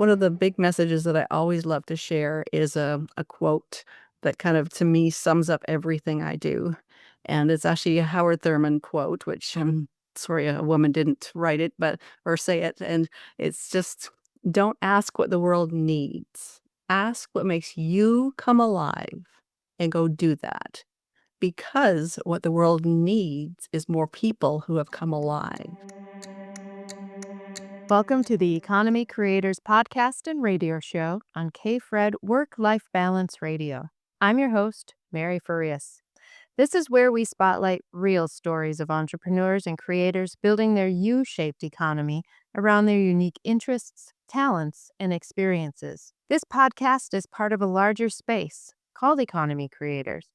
one of the big messages that I always love to share is a quote that kind of, to me, sums up everything I do. And it's actually a Howard Thurman quote, which sorry, a woman didn't write it, but or say it. And it's just, don't ask what the world needs. Ask what makes you come alive and go do that. Because what the world needs is more people who have come alive. Welcome to the Economy Creators Podcast and Radio Show on KFRED Work Life Balance Radio. I'm your host, Mary Farias. This is where we spotlight real stories of entrepreneurs and creators building their U-shaped economy around their unique interests, talents, and experiences. This podcast is part of a larger space called Economy Creators.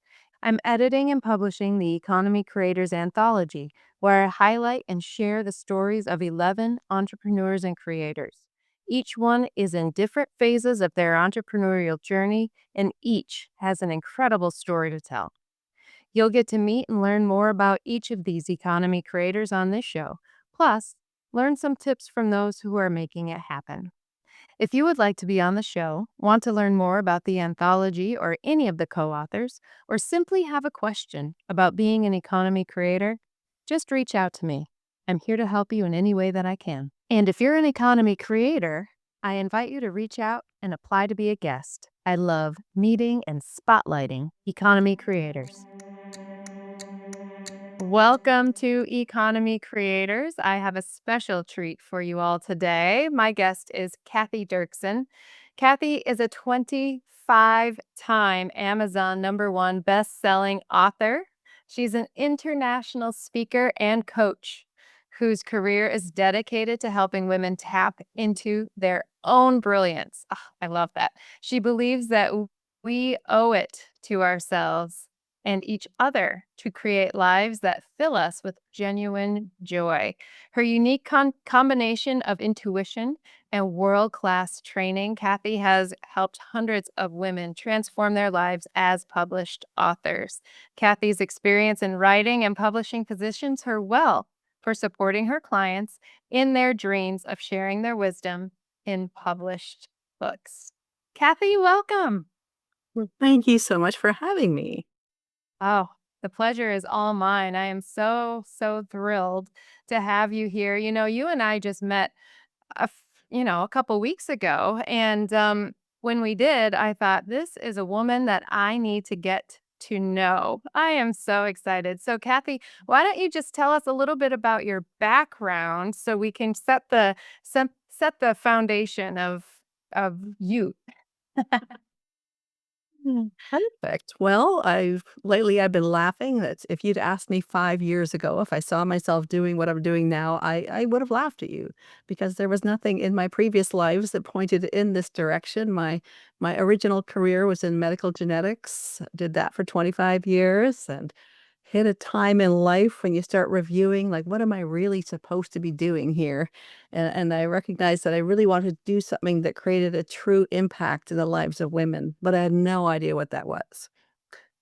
I'm editing and publishing the Economy Creators Anthology, where I highlight and share the stories of 11 entrepreneurs and creators. Each one is in different phases of their entrepreneurial journey, and each has an incredible story to tell. You'll get to meet and learn more about each of these economy creators on this show. Plus, learn some tips from those who are making it happen. If you would like to be on the show, want to learn more about the anthology or any of the co-authors, or simply have a question about being an economy creator, just reach out to me. I'm here to help you in any way that I can. And if you're an economy creator, I invite you to reach out and apply to be a guest. I love meeting and spotlighting economy creators. Welcome to Economy Creators. I have a special treat for you all today. My guest is Cathy Derksen. Cathy is a 25-time Amazon #1 best-selling author. She's an international speaker and coach whose career is dedicated to helping women tap into their own brilliance. Ah, I love that. She believes that we owe it to ourselves and each other to create lives that fill us with genuine joy. Her unique combination of intuition and world-class training, Cathy has helped hundreds of women transform their lives as published authors. Cathy's experience in writing and publishing positions her well for supporting her clients in their dreams of sharing their wisdom in published books. Cathy, welcome. Well, thank you so much for having me. Oh, the pleasure is all mine. I am so thrilled to have you here. You and I just met a couple weeks ago, and when we did, I thought this is a woman that I need to get to know. I am so excited. So, Cathy, why don't you just tell us a little bit about your background so we can set the foundation of you. Perfect. Well, I've been laughing that if you'd asked me 5 years ago if I saw myself doing what I'm doing now, I would have laughed at you because there was nothing in my previous lives that pointed in this direction. My original career was in medical genetics. Did that for 25 years and hit a time in life when you start reviewing, like, what am I really supposed to be doing here? And I recognized that I really wanted to do something that created a true impact in the lives of women, but I had no idea what that was.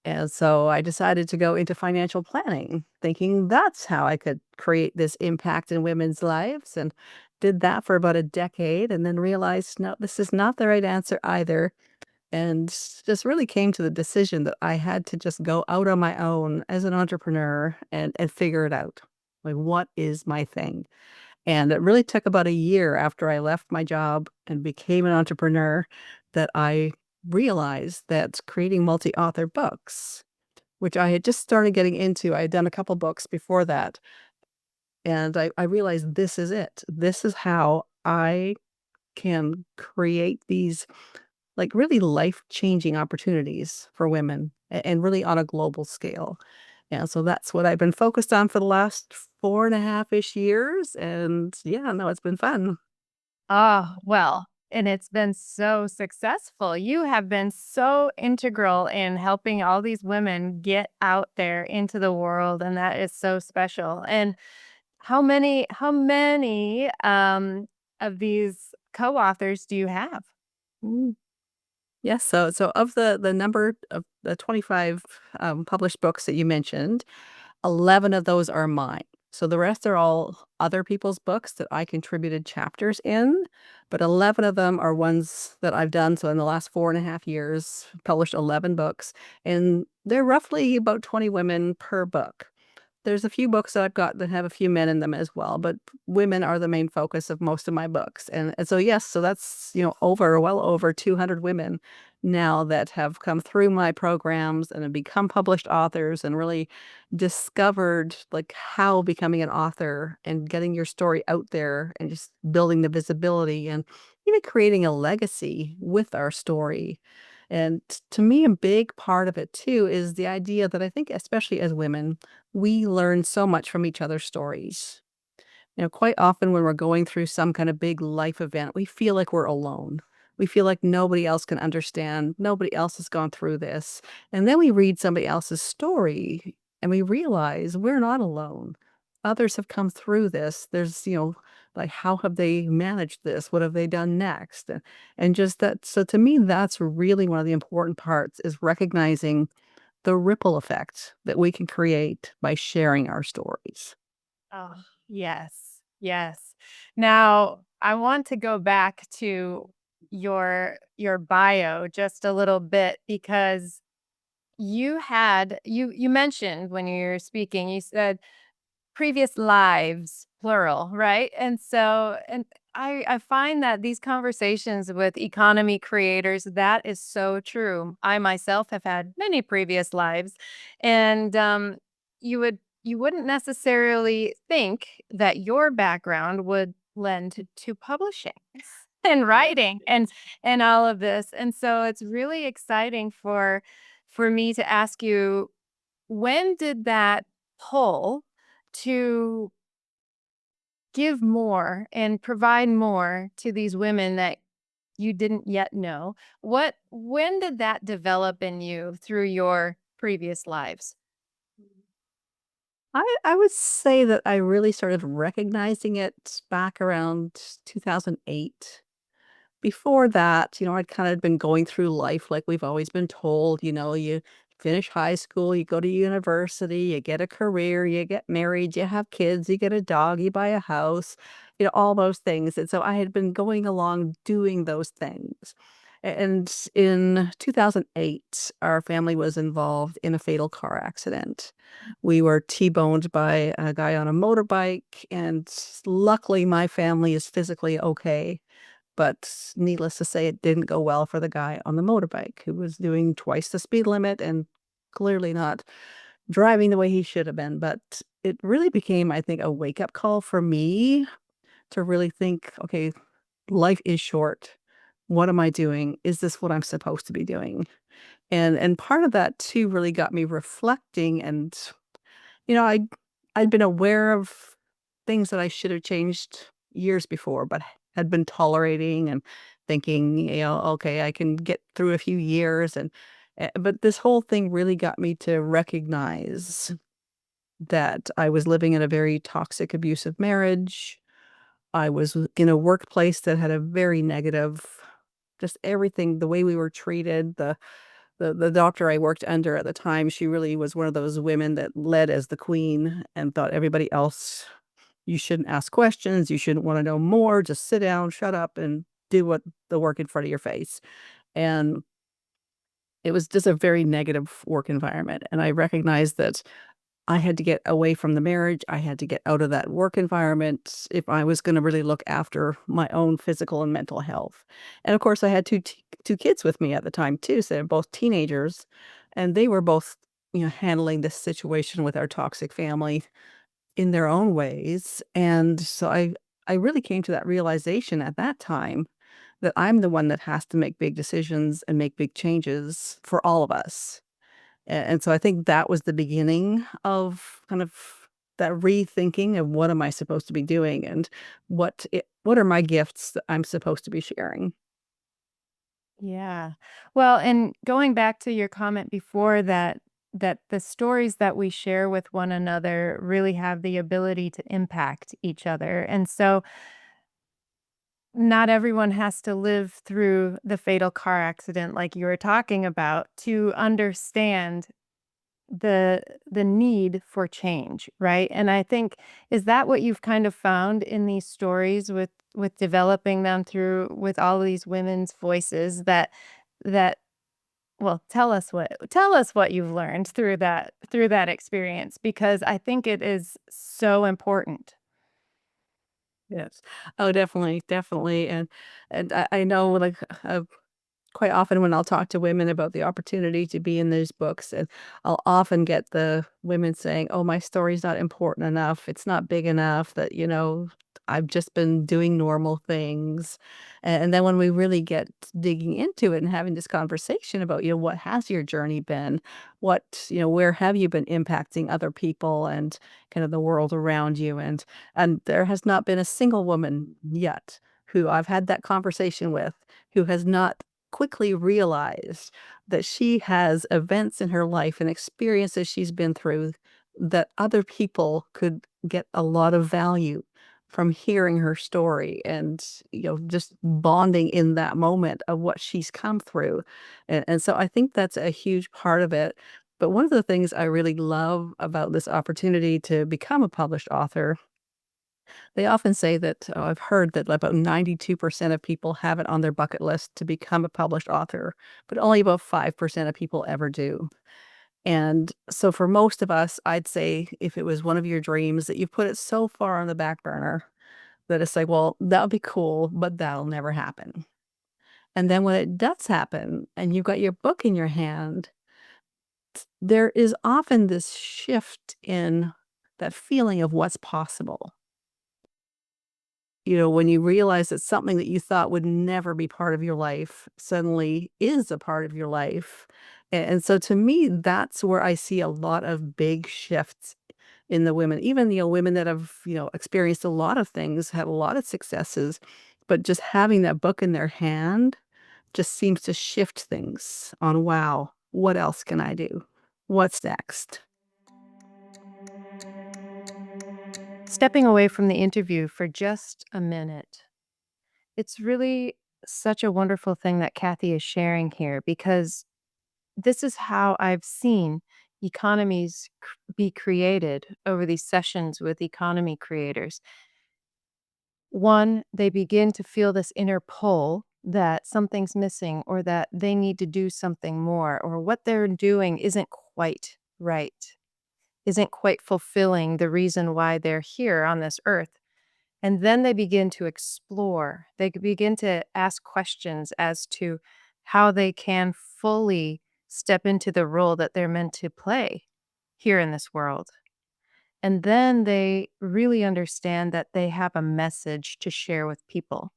And so I decided to go into financial planning, thinking that's how I could create this impact in women's lives, and did that for about a decade, and then realized, no, this is not the right answer either. And just really came to the decision that I had to just go out on my own as an entrepreneur and figure it out. Like, what is my thing? And it really took about a year after I left my job and became an entrepreneur that I realized that creating multi-author books, which I had just started getting into, I had done a couple books before that. And I realized this is it. This is how I can create these like really life-changing opportunities for women and really on a global scale. Yeah, so that's what I've been focused on for the last 4.5-ish years, and yeah, no, it's been fun. Oh, well, and it's been so successful. You have been so integral in helping all these women get out there into the world, and that is so special. And how many of these co-authors do you have? Mm. Yes, so of the number of the 25, published books that you mentioned, 11 of those are mine. So the rest are all other people's books that I contributed chapters in, but 11 of them are ones that I've done. So in the last 4.5 years, published 11 books, and they're roughly about 20 women per book. There's a few books that I've got that have a few men in them as well, but women are the main focus of most of my books. And so yes, so that's, well over 200 women now that have come through my programs and have become published authors and really discovered like how becoming an author and getting your story out there and just building the visibility and even creating a legacy with our story. And to me, a big part of it too is the idea that I think, especially as women, we learn so much from each other's stories. Quite often when we're going through some kind of big life event, we feel like we're alone. We feel like nobody else can understand, nobody else has gone through this. And then we read somebody else's story and we realize we're not alone. Others have come through this. Like, how have they managed this? What have they done next? And just that. So to me, that's really one of the important parts is recognizing the ripple effect that we can create by sharing our stories. Oh, yes. Yes. Now, I want to go back to your bio just a little bit because you mentioned when you were speaking, you said previous lives, plural, right? And I find that these conversations with economy creators, that is so true. I myself have had many previous lives, and you wouldn't necessarily think that your background would lend to publishing and writing and all of this. And so it's really exciting for me to ask you, when did that pull to give more and provide more to these women that you didn't yet know? When did that develop in you through your previous lives? I would say that I really started recognizing it back around 2008. Before that, I'd kind of been going through life like we've always been told, you finish high school, you go to university, you get a career, you get married, you have kids, you get a dog, you buy a house, all those things. And so I had been going along doing those things. And in 2008, our family was involved in a fatal car accident. We were T-boned by a guy on a motorbike, and luckily my family is physically okay. But needless to say, it didn't go well for the guy on the motorbike who was doing twice the speed limit and clearly not driving the way he should have been. But it really became, I think, a wake-up call for me to really think, okay, life is short. What am I doing? Is this what I'm supposed to be doing? And part of that too really got me reflecting and you know, I'd been aware of things that I should have changed years before, but had been tolerating and thinking, "Okay, I can get through a few years," but this whole thing really got me to recognize that I was living in a very toxic, abusive marriage. I was in a workplace that had a very negative just everything, the way we were treated, the doctor I worked under at the time, she really was one of those women that led as the queen and thought everybody else, you shouldn't ask questions, you shouldn't wanna know more, just sit down, shut up, and do what the work in front of your face. And it was just a very negative work environment, and I recognized that I had to get away from the marriage, I had to get out of that work environment if I was gonna really look after my own physical and mental health. And, of course, I had 2 kids with me at the time too, so they're both teenagers, and they were both, handling this situation with our toxic family in their own ways, and so I really came to that realization at that time that I'm the one that has to make big decisions and make big changes for all of us. And so I think that was the beginning of kind of that rethinking of what am I supposed to be doing and what are my gifts that I'm supposed to be sharing. Yeah. Well, and going back to your comment before that the stories that we share with one another really have the ability to impact each other. And so not everyone has to live through the fatal car accident like you were talking about to understand the need for change, right? And I think, is that what you've kind of found in these stories with developing them through with all of these women's voices that well, tell us what you've learned through that experience, because I think it is so important. Yes. Oh, definitely, definitely, and I know, like, quite often when I'll talk to women about the opportunity to be in these books, and I'll often get the women saying, "Oh, my story's not important enough. It's not big enough that, I've just been doing normal things." And then when we really get digging into it and having this conversation about, what has your journey been? Where have you been impacting other people and kind of the world around you? And there has not been a single woman yet who I've had that conversation with who has not quickly realized that she has events in her life and experiences she's been through that other people could get a lot of value from hearing her story and just bonding in that moment of what she's come through. And so I think that's a huge part of it. But one of the things I really love about this opportunity to become a published author, they often say that, I've heard that about 92% of people have it on their bucket list to become a published author, but only about 5% of people ever do. And so for most of us, I'd say if it was one of your dreams that you put it so far on the back burner that it's like, well, that would be cool, but that'll never happen. And then when it does happen and you've got your book in your hand, there is often this shift in that feeling of what's possible. When you realize that something that you thought would never be part of your life suddenly is a part of your life. And so to me, that's where I see a lot of big shifts in the women, even, women that have, experienced a lot of things, had a lot of successes, but just having that book in their hand just seems to shift things on, wow, what else can I do? What's next? Stepping away from the interview for just a minute. It's really such a wonderful thing that Kathy is sharing here, because this is how I've seen economies be created over these sessions with economy creators. One, they begin to feel this inner pull that something's missing, or that they need to do something more, or what they're doing isn't quite right, isn't quite fulfilling the reason why they're here on this earth. And then they begin to explore. They begin to ask questions as to how they can fully step into the role that they're meant to play here in this world. And then they really understand that they have a message to share with people.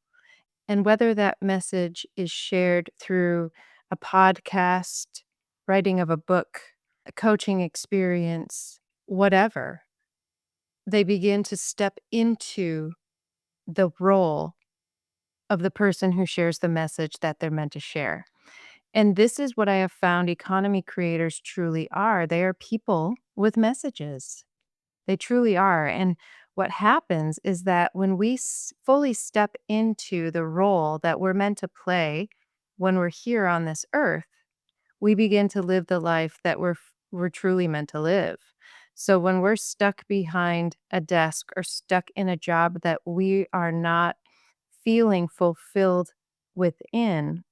And whether that message is shared through a podcast, writing of a book, a coaching experience, whatever, they begin to step into the role of the person who shares the message that they're meant to share. And this is what I have found economy creators truly are. They are people with messages. They truly are. And what happens is that when we fully step into the role that we're meant to play when we're here on this earth, we begin to live the life that we're truly meant to live. So when we're stuck behind a desk or stuck in a job that we are not feeling fulfilled within,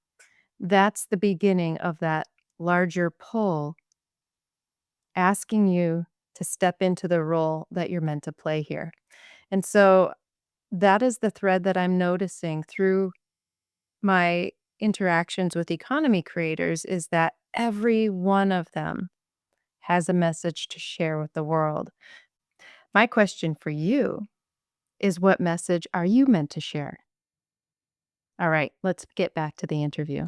that's the beginning of that larger pull asking you to step into the role that you're meant to play here. And so that is the thread that I'm noticing through my interactions with economy creators, is that every one of them has a message to share with the world. My question for you is, what message are you meant to share? All right, let's get back to the interview.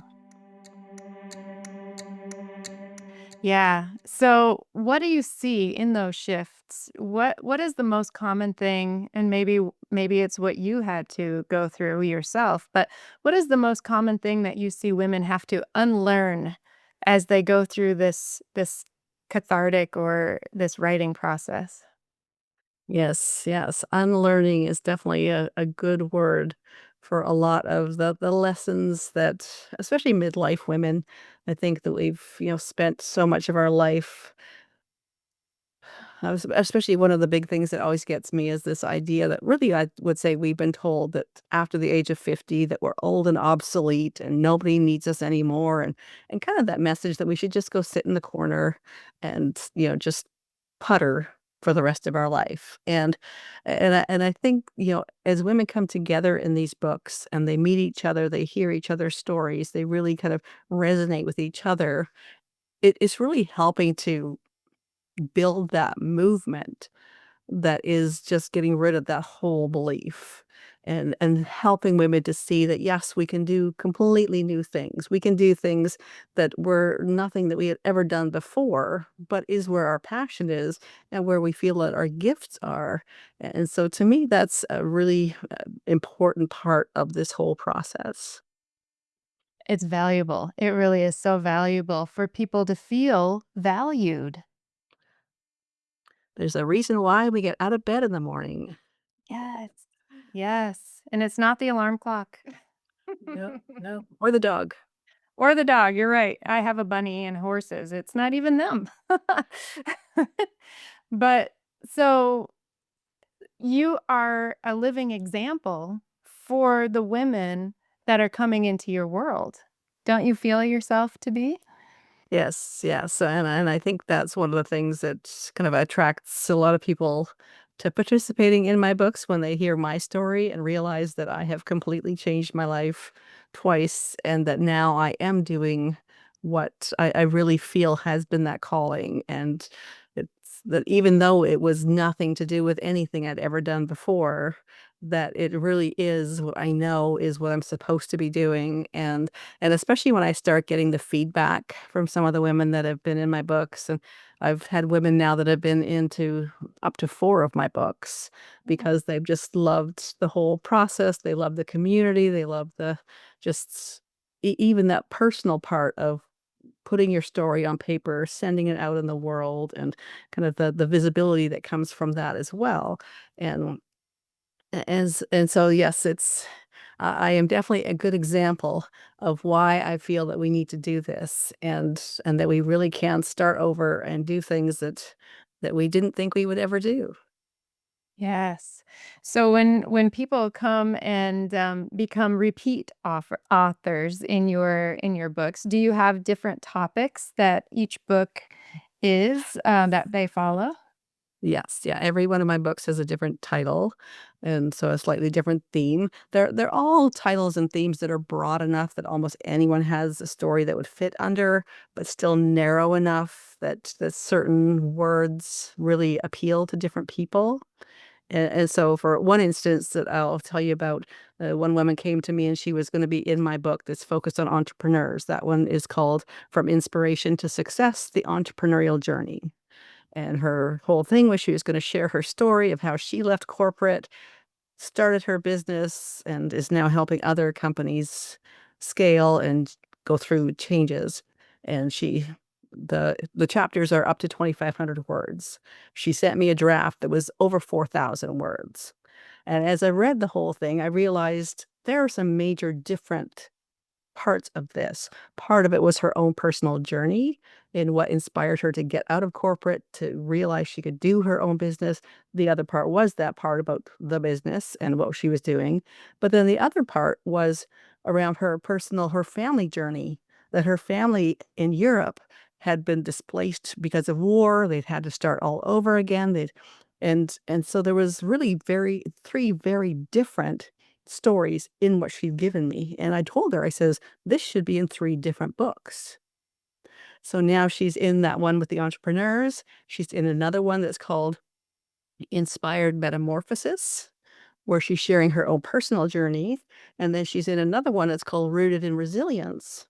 Yeah. So what do you see in those shifts? What is the most common thing, and maybe it's what you had to go through yourself, but what is the most common thing that you see women have to unlearn as they go through this cathartic or this writing process? Yes, yes. Unlearning is definitely a good word for a lot of the lessons that, especially midlife women, I think that we've, spent so much of our life Especially one of the big things that always gets me is this idea that really I would say we've been told that after the age of 50 that we're old and obsolete and nobody needs us anymore, and kind of that message that we should just go sit in the corner and, just putter for the rest of our life. And I think, as women come together in these books and they meet each other, they hear each other's stories, they really kind of resonate with each other. It's really helping to build that movement that is just getting rid of that whole belief and helping women to see that yes, we can do completely new things. We can do things that were nothing that we had ever done before, but is where our passion is and where we feel that our gifts are. And so to me, that's a really important part of this whole process. It's valuable. It really is so valuable for people to feel valued. There's a reason why we get out of bed in the morning. Yes. Yes, and it's not the alarm clock. No, no. Or the dog. Or the dog, you're right. I have a bunny and horses. It's not even them. But so you are a living example for the women that are coming into your world. Don't you feel yourself to be? Yes, yes, and I think that's one of the things that kind of attracts a lot of people to participating in my books when they hear my story and realize that I have completely changed my life twice and that now I am doing what I really feel has been that calling. And it's that even though it was nothing to do with anything I'd ever done before, that it really is what I know is what I'm supposed to be doing. And especially when I start getting the feedback from some of the women that have been in my books, and I've had women now that have been into up to 4 of my books because they've just loved the whole process, they love the community, they love the just even that personal part of putting your story on paper, sending it out in the world, and kind of the visibility that comes from that as well. And and so, yes, I am definitely a good example of why I feel that we need to do this, and that we really can start over and do things that we didn't think we would ever do. Yes. So when people come and become repeat authors in your books, do you have different topics that each book is that they follow? Yes, yeah, every one of my books has a different title, and so a slightly different theme. They're all titles and themes that are broad enough that almost anyone has a story that would fit under, but still narrow enough that certain words really appeal to different people. And so for one instance that I'll tell you about, one woman came to me and she was gonna be in my book that's focused on entrepreneurs. That one is called From Inspiration to Success: The Entrepreneurial Journey. And her whole thing was she was gonna share her story of how she left corporate, started her business, and is now helping other companies scale and go through changes. And the chapters are up to 2,500 words. She sent me a draft that was over 4,000 words. And as I read the whole thing, I realized there are some major different parts of this. Part of it was her own personal journey in what inspired her to get out of corporate, to realize she could do her own business. The other part was that part about the business and what she was doing. But then the other part was around her family journey, that her family in Europe had been displaced because of war. They'd had to start all over again. And so there was really very three very different stories in what she'd given me. And I told her, I says, this should be in 3 different books. So now she's in that one with the entrepreneurs. She's in another one that's called Inspired Metamorphosis, where she's sharing her own personal journey. And then she's in another one that's called Rooted in Resilience,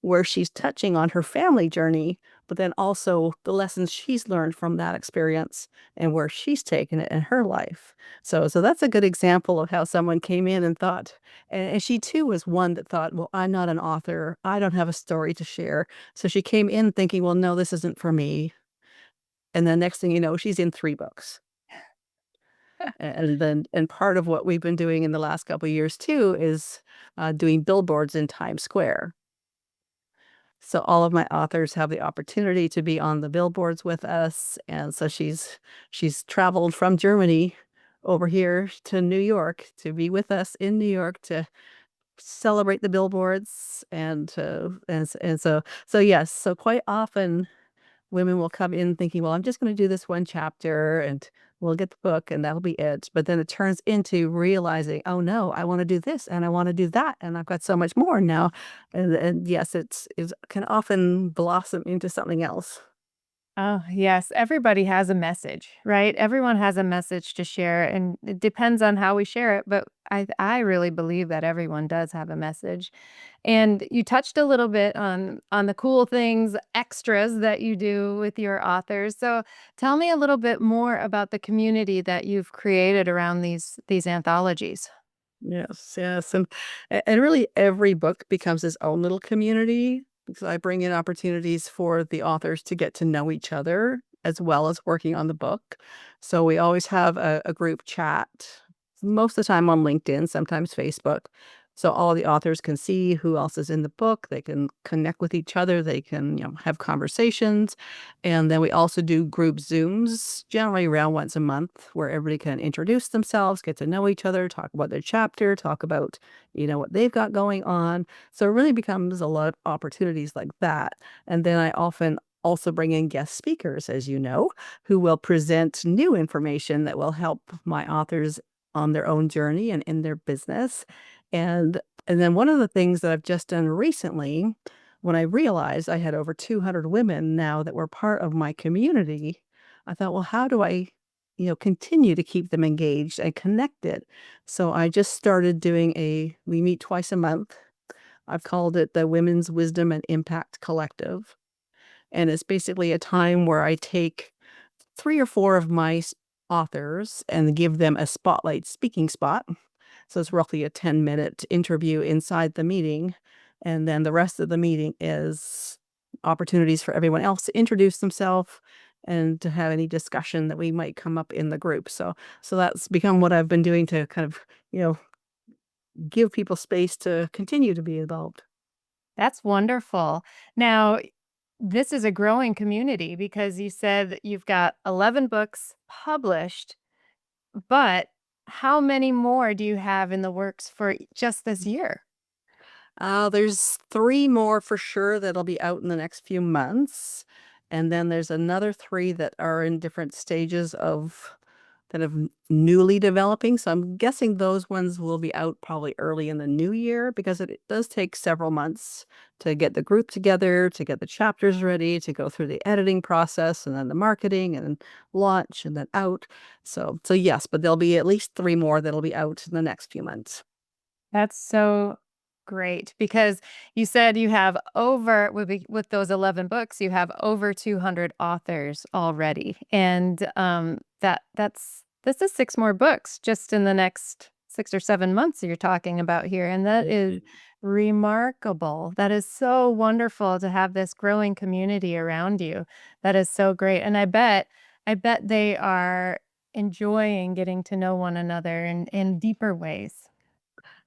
where she's touching on her family journey, but then also the lessons she's learned from that experience and where she's taken it in her life. So that's a good example of how someone came in and thought, and she too was one that thought, well, I'm not an author. I don't have a story to share. So she came in thinking, well, no, this isn't for me. And then next thing you know, she's in 3 books. And part of what we've been doing in the last couple of years too is doing billboards in Times Square. So all of my authors have the opportunity to be on the billboards with us. And so she's traveled from Germany over here to New York to be with us in New York to celebrate the billboards and yes, so quite often women will come in thinking, well, I'm just going to do this one chapter and we'll get the book and that'll be it. But then it turns into realizing, oh no, I want to do this and I want to do that. And I've got so much more now. And yes, it can often blossom into something else. Oh, yes. Everybody has a message, right? Everyone has a message to share, and it depends on how we share it. But I really believe that everyone does have a message. And you touched a little bit on the cool things, extras that you do with your authors. So tell me a little bit more about the community that you've created around these anthologies. Yes, yes, and really every book becomes its own little community because I bring in opportunities for the authors to get to know each other as well as working on the book. So we always have a group chat, most of the time on LinkedIn, sometimes Facebook. So all the authors can see who else is in the book. They can connect with each other. They can, have conversations. And then we also do group Zooms, generally around once a month, where everybody can introduce themselves, get to know each other, talk about their chapter, talk about, what they've got going on. So it really becomes a lot of opportunities like that. And then I often also bring in guest speakers, as you know, who will present new information that will help my authors on their own journey and in their business. And and then one of the things that I've just done recently, when I realized I had over 200 women now that were part of my community, I thought, well, how do I, continue to keep them engaged and connected? So I just started doing we meet twice a month. I've called it the Women's Wisdom and Impact Collective. And it's basically a time where I take 3 or 4 of my authors and give them a spotlight speaking spot. So it's roughly a 10-minute interview inside the meeting. And then the rest of the meeting is opportunities for everyone else to introduce themselves and to have any discussion that we might come up in the group. So that's become what I've been doing to kind of, give people space to continue to be involved. That's wonderful. Now, this is a growing community because you said that you've got 11 books published, but how many more do you have in the works for just this year? There's 3 more for sure that'll be out in the next few months, and then there's another 3 that are in different stages of kind of newly developing, so I'm guessing those ones will be out probably early in the new year because it does take several months to get the group together, to get the chapters ready, to go through the editing process, and then the marketing, and then launch, and then out. So yes, but there'll be at least 3 more that'll be out in the next few months. That's so great because you said you have over with those 11 books, you have over 200 authors already. And that's this is 6 more books just in the next 6 or 7 months you're talking about here, and that is remarkable. That is so wonderful to have this growing community around you. That is so great. And I bet they are enjoying getting to know one another in deeper ways.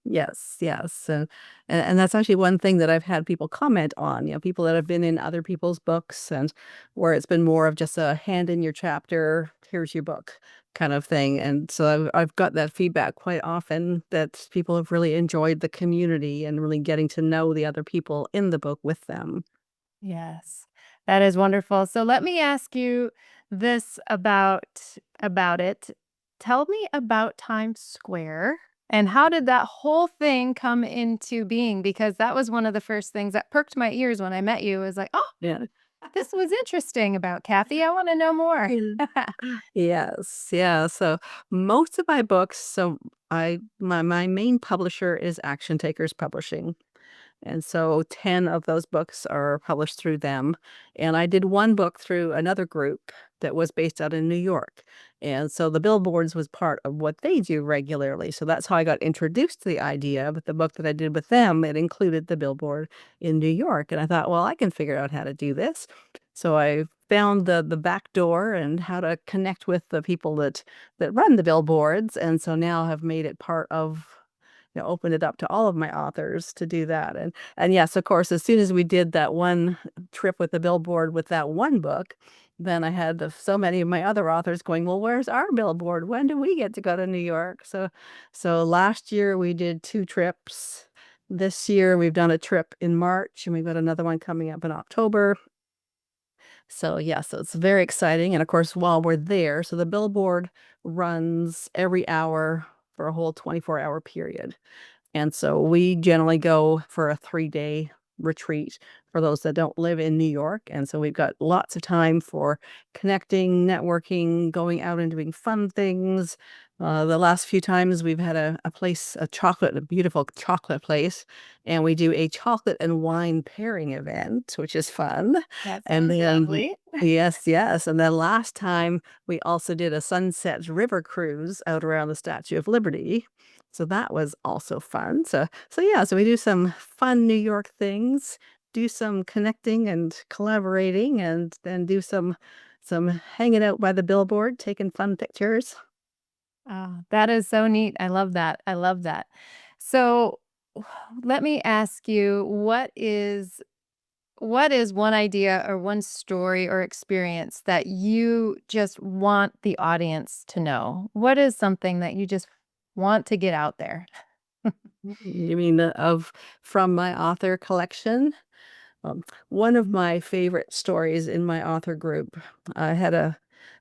Yes, yes, and that's actually one thing that I've had people comment on, people that have been in other people's books and where it's been more of just a hand in your chapter, here's your book kind of thing, and so I've got that feedback quite often that people have really enjoyed the community and really getting to know the other people in the book with them. Yes, that is wonderful. So let me ask you this about it. Tell me about Times Square and how did that whole thing come into being? Because that was one of the first things that perked my ears when I met you. It was like, oh, Yeah. this was interesting about Kathy. I want to know more. Yeah. Yes, yeah, so most of my books my main publisher is Action Takers Publishing. And so 10 of those books are published through them. And I did one book through another group that was based out in New York. And so the billboards was part of what they do regularly. So that's how I got introduced to the idea. But the book that I did with them, it included the billboard in New York. And I thought, well, I can figure out how to do this. So I found the back door and how to connect with the people that run the billboards. And so now have made it part of opened it up to all of my authors to do that. And yes, of course, as soon as we did that one trip with the billboard with that one book, then I had so many of my other authors going, well, where's our billboard? When do we get to go to New York? So last year we did 2 trips. This year we've done a trip in March and we've got another one coming up in October. So yeah, so it's very exciting. And of course, while we're there, so the billboard runs every hour for a whole 24-hour period. And so we generally go for a 3-day retreat for those that don't live in New York. And so we've got lots of time for connecting, networking, going out and doing fun things. The last few times we've had a place, a beautiful chocolate place, and we do a chocolate and wine pairing event, which is fun. That And sounds then, lovely. yes, yes. And then last time we also did a sunset river cruise out around the Statue of Liberty. So that was also fun. So yeah, so we do some fun New York things, do some connecting and collaborating, and then do some hanging out by the billboard, taking fun pictures. Oh, that is so neat. I love that. I love that. So let me ask you, what is one idea or one story or experience that you just want the audience to know? What is something that you just want to get out there? You mean of from my author collection? One of my favorite stories in my author group, I had a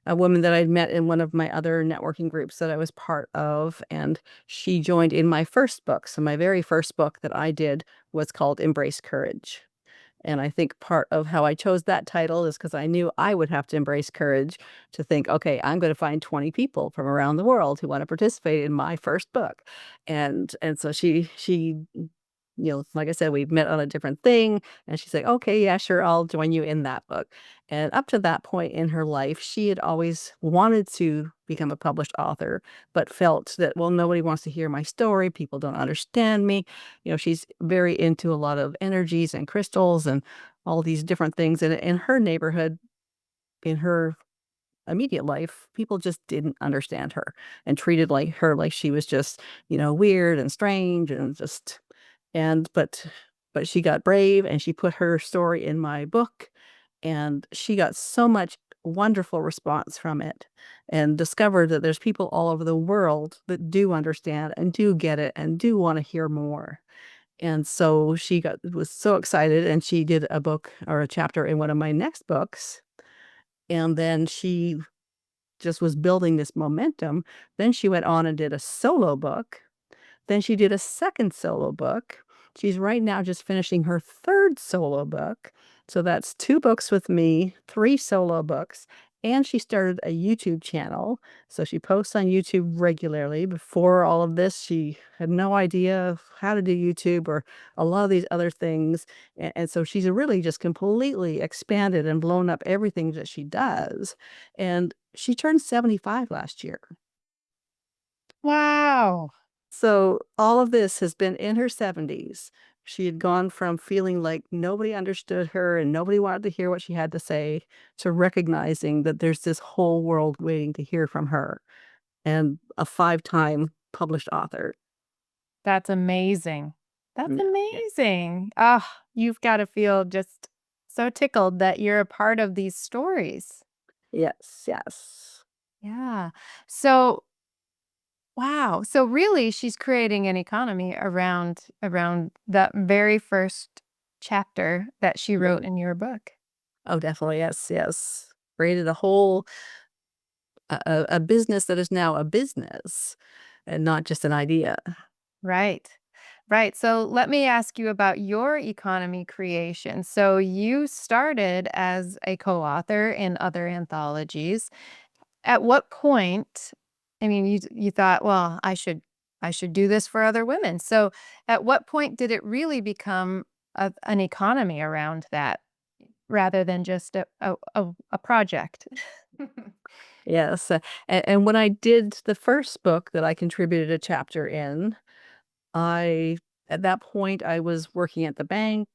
woman that I'd met in one of my other networking groups that I was part of, and she joined in my first book. So my very first book that I did was called Embrace Courage. And I think part of how I chose that title is because I knew I would have to embrace courage to think, okay, I'm going to find 20 people from around the world who want to participate in my first book. And so she like I said, we met on a different thing, and she's like, okay, yeah, sure, I'll join you in that book. And up to that point in her life, she had always wanted to become a published author, but felt that, well, nobody wants to hear my story. People don't understand me. She's very into a lot of energies and crystals and all these different things. And in her neighborhood, in her immediate life, people just didn't understand her and treated like she was just, weird and strange and just and but she got brave and she put her story in my book, and she got so much wonderful response from it and discovered that there's people all over the world that do understand and do get it and do want to hear more. And so was so excited, and she did a book or a chapter in one of my next books. And then she just was building this momentum. Then she went on and did a solo book. Then she did a second solo book. She's right now just finishing her third solo book. So that's 2 books with me, 3 solo books, and she started a YouTube channel. So she posts on YouTube regularly. Before all of this, she had no idea of how to do YouTube or a lot of these other things. And so she's really just completely expanded and blown up everything that she does. And she turned 75 last year. Wow. So all of this has been in her 70s. She had gone from feeling like nobody understood her and nobody wanted to hear what she had to say to recognizing that there's this whole world waiting to hear from her, and a 5-time published author. That's amazing. That's Yeah. amazing. Ah, you've gotta feel just so tickled that you're a part of these stories. Yes, yes. Yeah. So, wow. So really she's creating an economy around that very first chapter that she Yeah. wrote in your book. Oh, definitely. Yes, yes. Created a whole a business that is now a business and not just an idea. Right. Right. So let me ask you about your economy creation. So you started as a co-author in other anthologies. At what point, I mean, you thought, well, I should do this for other women. So at what point did it really become an economy around that rather than just a project? Yes. And when I did the first book that I contributed a chapter in, I at that point, I was working at the bank,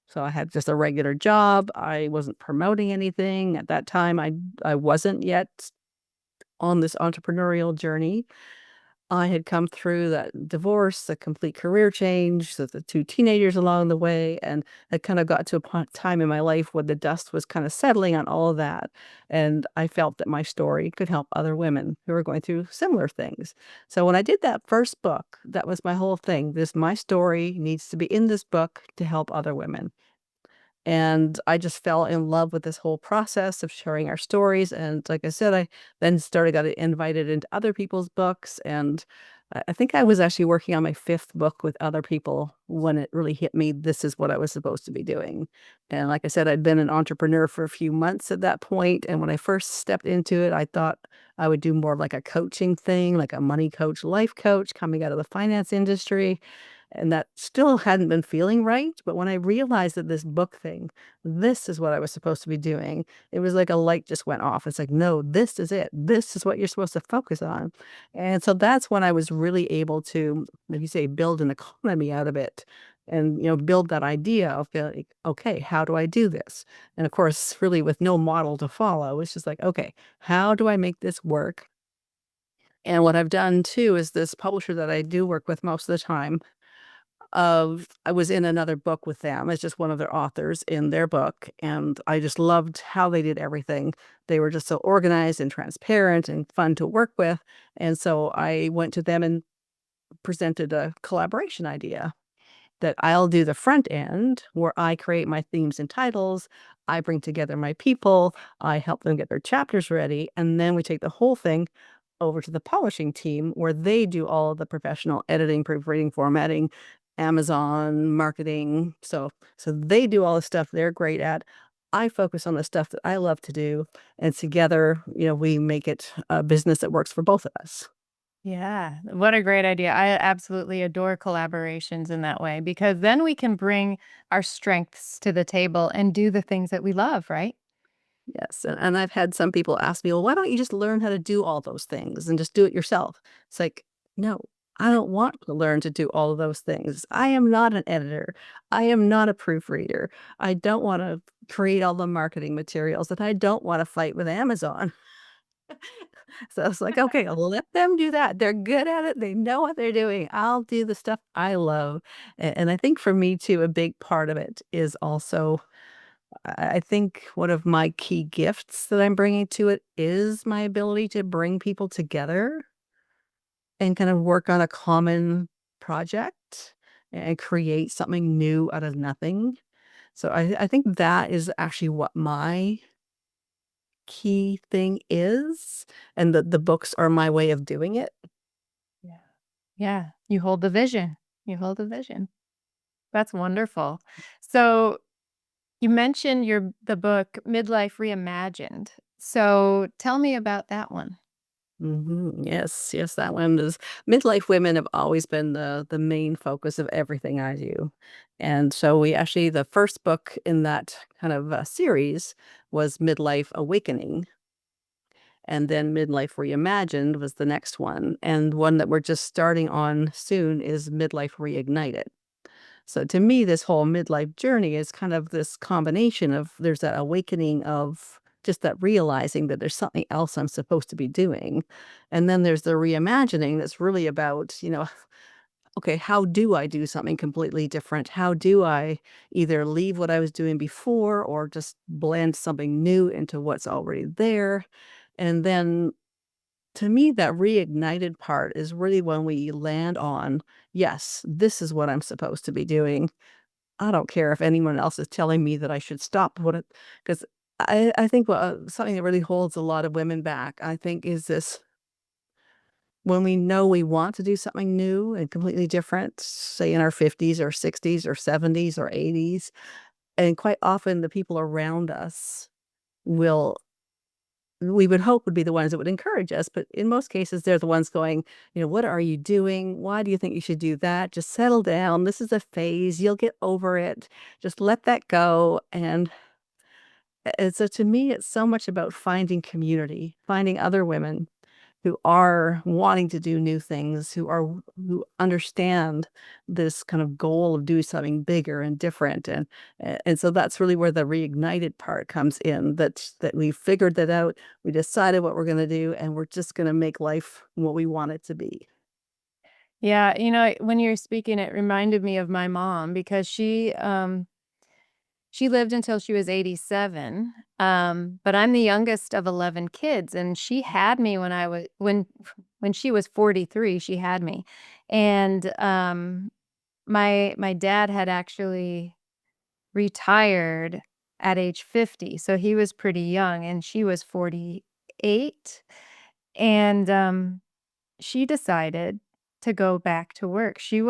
so I had just a regular job. I wasn't promoting anything. At that time, I wasn't yet on this entrepreneurial journey. I had come through that divorce, a complete career change, so the 2 teenagers along the way, and I kind of got to a time in my life when the dust was kind of settling on all of that, and I felt that my story could help other women who were going through similar things. So when I did that first book, that was my whole thing. My story needs to be in this book to help other women. And I just fell in love with this whole process of sharing our stories, and like I said, I then started got invited into other people's books, and I think I was actually working on my 5th book with other people when it really hit me, this is what I was supposed to be doing. And like I said, I'd been an entrepreneur for a few months at that point, and when I first stepped into it, I thought I would do more of like a coaching thing, like a money coach, life coach coming out of the finance industry, and that still hadn't been feeling right, but when I realized that this book thing, this is what I was supposed to be doing, it was like a light just went off. It's like, "No, this is it. This is what you're supposed to focus on." And so that's when I was really able to, like you say, build an economy out of it and, build that idea of like, "Okay, how do I do this?" And of course, really with no model to follow, it's just like, "Okay, how do I make this work?" And what I've done too is this publisher that I do work with most of the time, I was in another book with them as just one of their authors in their book, and I just loved how they did everything. They were just so organized and transparent and fun to work with, and so I went to them and presented a collaboration idea that I'll do the front end where I create my themes and titles, I bring together my people, I help them get their chapters ready, and then we take the whole thing over to the publishing team where they do all of the professional editing, proofreading, formatting, Amazon, marketing. So they do all the stuff they're great at. I focus on the stuff that I love to do, and together, we make it a business that works for both of us. Yeah, what a great idea. I absolutely adore collaborations in that way because then we can bring our strengths to the table and do the things that we love, right? Yes, and I've had some people ask me, "Well, why don't you just learn how to do all those things and just do it yourself?" It's like, "No, I don't want to learn to do all of those things. I am not an editor. I am not a proofreader. I don't wanna create all the marketing materials, and I don't wanna fight with Amazon." So it's like, "Okay, let them do that. They're good at it. They know what they're doing. I'll do the stuff I love." And I think for me too, a big part of it is also I think one of my key gifts that I'm bringing to it is my ability to bring people together and kind of work on a common project and create something new out of nothing. So I think that is actually what my key thing is, and the books are my way of doing it. Yeah. Yeah, you hold the vision. You hold the vision. That's wonderful. So, you mentioned the book Midlife Reimagined. So, tell me about that one. Yes, yes, that one is midlife women have always been the main focus of everything I do. And so we actually the first book in that kind of series was Midlife Awakening, and then Midlife Reimagined was the next one. And one that we're just starting on soon is Midlife Reignited. So to me, this whole midlife journey is kind of this combination of there's that awakening of just that realizing that there's something else I'm supposed to be doing. And then there's the reimagining that's really about, okay, how do I do something completely different? How do I either leave what I was doing before or just blend something new into what's already there? And then to me, that reignited part is really when we land on, yes, this is what I'm supposed to be doing. I don't care if anyone else is telling me that I should stop what it because I think what, something that really holds a lot of women back, I think, is this when we know we want to do something new and completely different, say in our 50s or 60s or 70s or 80s, and quite often the people around us will we would hope would be the ones that would encourage us, but in most cases, they're the ones going, "What are you doing? Why do you think you should do that? Just settle down. This is a phase. You'll get over it. Just let that go." And so to me, it's so much about finding community, finding other women who are wanting to do new things, who understand this kind of goal of doing something bigger and different, and so that's really where the reignited part comes in, that we figured that out, we decided what we're gonna do, and we're just gonna make life what we want it to be. Yeah, you know, when you were speaking, it reminded me of my mom because she lived until she was 87, but I'm the youngest of 11 kids, and she had me when I was when she was 43, she had me, and, my dad had actually retired at age 50, so he was pretty young, and she was 48, and, she decided to go back to work. She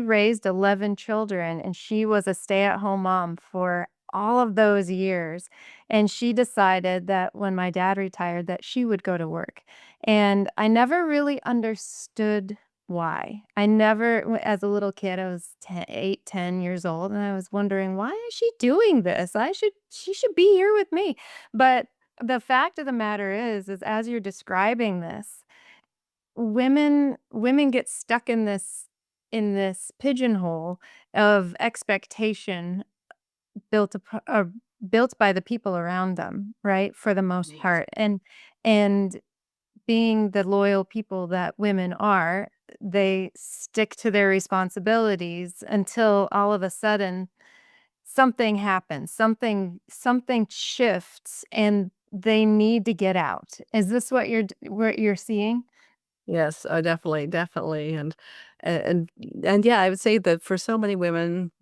raised 11 children, and she was a stay-at-home mom for all of those years, and she decided that when my dad retired that she would go to work, and I never really understood why. I never as a little kid, I was 8, 10 years old, and I was wondering, "Why is she doing this? She should be here with me." But the fact of the matter is as you're describing this, women get stuck in this pigeonhole of expectation built built by the people around them, right? For the most Right. part. And being the loyal people that women are, they stick to their responsibilities until all of a sudden something happens, something shifts and they need to get out. Is this what you're seeing? Yes, definitely, definitely, and and yeah, I would say that for so many women,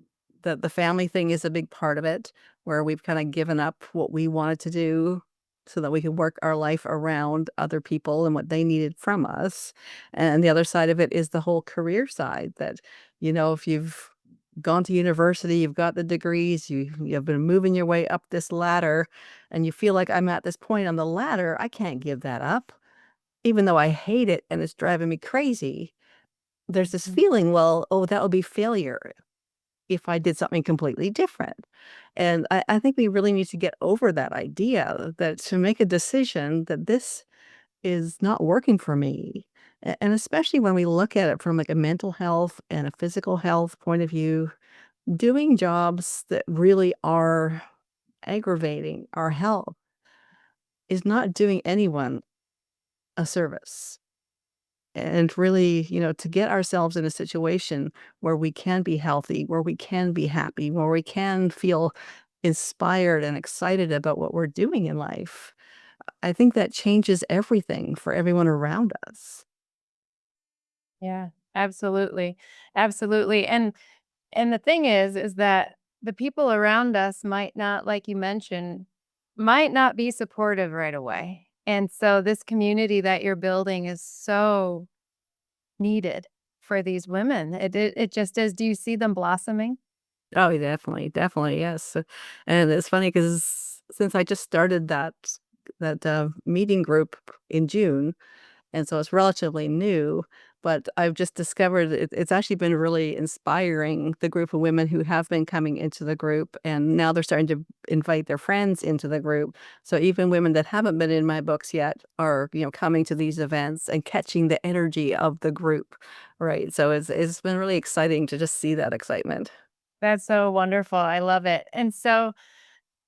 that the family thing is a big part of it, where we've kinda given up what we wanted to do so that we could work our life around other people and what they needed from us, and the other side of it is the whole career side that, if you've gone to university, you've got the degrees, you've been moving your way up this ladder, and you feel like, "I'm at this point on the ladder, I can't give that up." Even though I hate it and it's driving me crazy, there's this Mhm. feeling, well, oh, that would be failure if I did something completely different. And I think we really need to get over that idea that to make a decision that this is not working for me. And especially when we look at it from like a mental health and a physical health point of view, doing jobs that really are aggravating our health is not doing anyone a service. And really, to get ourselves in a situation where we can be healthy, where we can be happy, where we can feel inspired and excited about what we're doing in life, I think that changes everything for everyone around us. Yeah, absolutely. Absolutely. And the thing is that the people around us might not, like you mentioned, might not be supportive right away. And so this community that you're building is so needed for these women. It just is. Do you see them blossoming? Oh, definitely, definitely, yes. And it's funny because since I just started that meeting group in June, and so it's relatively new, but I've just discovered it's actually been really inspiring, the group of women who have been coming into the group, and now they're starting to invite their friends into the group. So even women that haven't been in my books yet are, coming to these events and catching the energy of the group, right? So it's been really exciting to just see that excitement. That's so wonderful. I love it. And so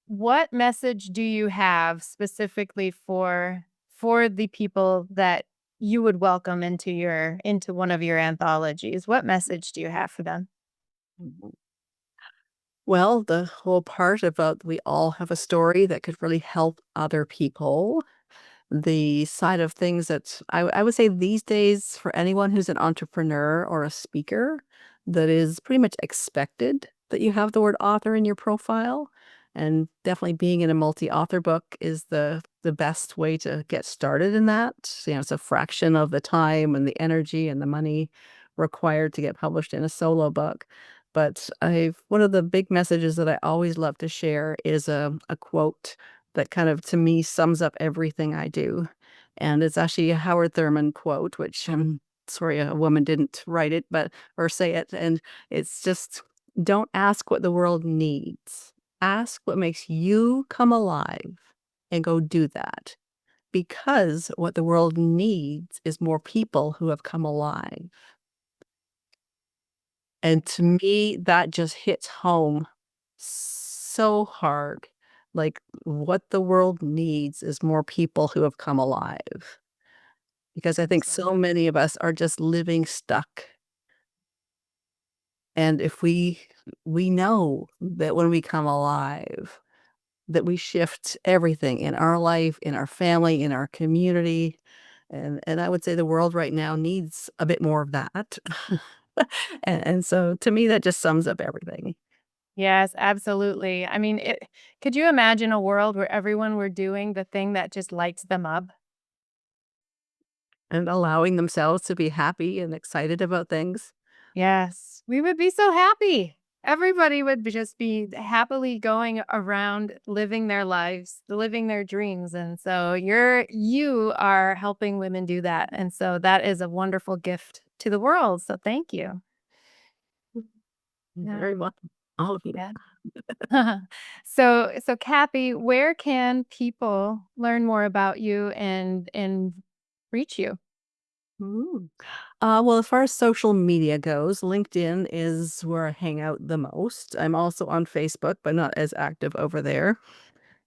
what message do you have specifically for the people that you would welcome into one of your anthologies? What message do you have for them? Mhm. Well, the whole part about we all have a story that could really help other people. The side of things that I would say these days for anyone who's an entrepreneur or a speaker, that is pretty much expected that you have the word author in your profile. And definitely being in a multi-author book is the best way to get started in that. It's a fraction of the time and the energy and the money required to get published in a solo book. But I've one of the big messages that I always love to share is a quote that kind of, to me, sums up everything I do. And it's actually a Howard Thurman quote, which sorry, a woman didn't write it, but or say it. And it's just, don't ask what the world needs. Ask what makes you come alive and go do that. Because what the world needs is more people who have come alive. And to me, that just hits home so hard. Like, what the world needs is more people who have come alive. because I think so many of us are just living stuck. And if we know that when we come alive, that we shift everything in our life, in our family, in our community, and I would say the world right now needs a bit more of that. And so to me, that just sums up everything. Yes, absolutely. I mean, could you imagine a world where everyone were doing the thing that just lights them up? And allowing themselves to be happy and excited about things. Yes, we would be so happy. Everybody would just be happily going around living their lives, living their dreams. And so you are helping women do that. And so that is a wonderful gift to the world. So thank you. You're Yeah. very welcome. All of you. Yeah. So Kathy, where can people learn more about you and reach you? Mm. Well, as far as social media goes, LinkedIn is where I hang out the most. I'm also on Facebook, but not as active over there.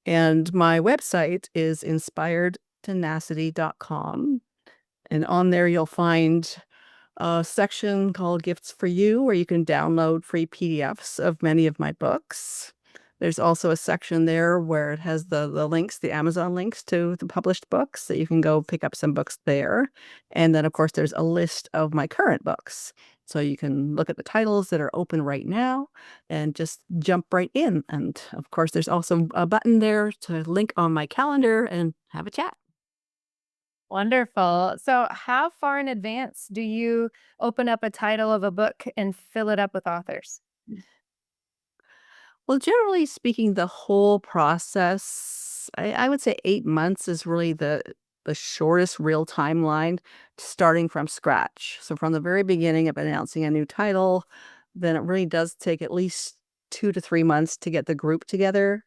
And my website is inspiredtenacity.com. And on there, you'll find a section called Gifts for You, where you can download free PDFs of many of my books. There's also a section there where it has the links, the Amazon links to the published books, so you can go pick up some books there. And then, of course, there's a list of my current books. So you can look at the titles that are open right now and just jump right in. And of course, there's also a button there to link on my calendar and have a chat. Wonderful. So how far in advance do you open up a title of a book and fill it up with authors? Well, generally speaking, the whole process, I would say 8 months is really the shortest real timeline starting from scratch. So from the very beginning of announcing a new title, then it really does take at least 2 to 3 months to get the group together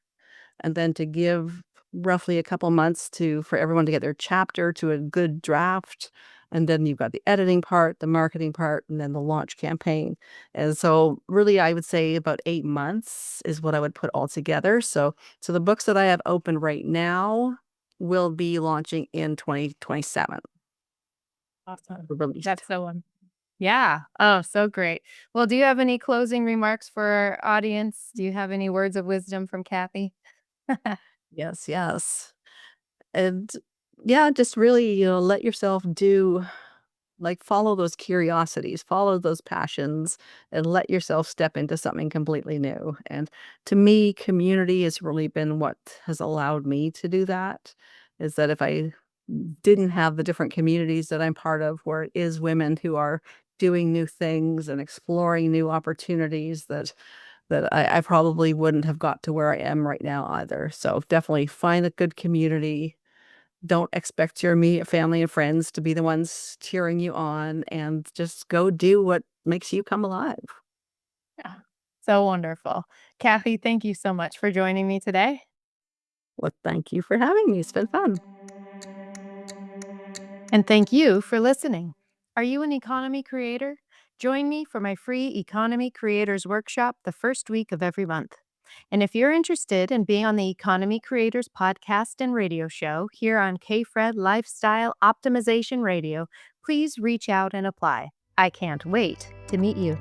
and then to give roughly a couple months to for everyone to get their chapter to a good draft. And then you've got the editing part, the marketing part, and then the launch campaign. And so really I would say about 8 months is what I would put all together. So the books that I have open right now will be launching in 2027 Awesome. released. That's so yeah. Oh, so great. Well, do you have any closing remarks for our audience? Do you have any words of wisdom from Kathy? Yes, yes. And yeah, just really, let yourself do. Like, follow those curiosities, follow those passions, and let yourself step into something completely new. And to me, community has really been what has allowed me to do that. Is that if I didn't have the different communities that I'm part of, where it is women who are doing new things and exploring new opportunities, that I probably wouldn't have got to where I am right now either. So definitely find a good community, don't expect your immediate family and friends to be the ones cheering you on, and just go do what makes you come alive. Yeah. So wonderful. Kathy, thank you so much for joining me today. Well, thank you for having me. It's been fun. And thank you for listening. Are you an economy creator? Join me for my free Economy Creators Workshop the first week of every month. And if you're interested in being on the Economy Creators podcast and radio show here on KFred Lifestyle Optimization Radio, please reach out and apply. I can't wait to meet you.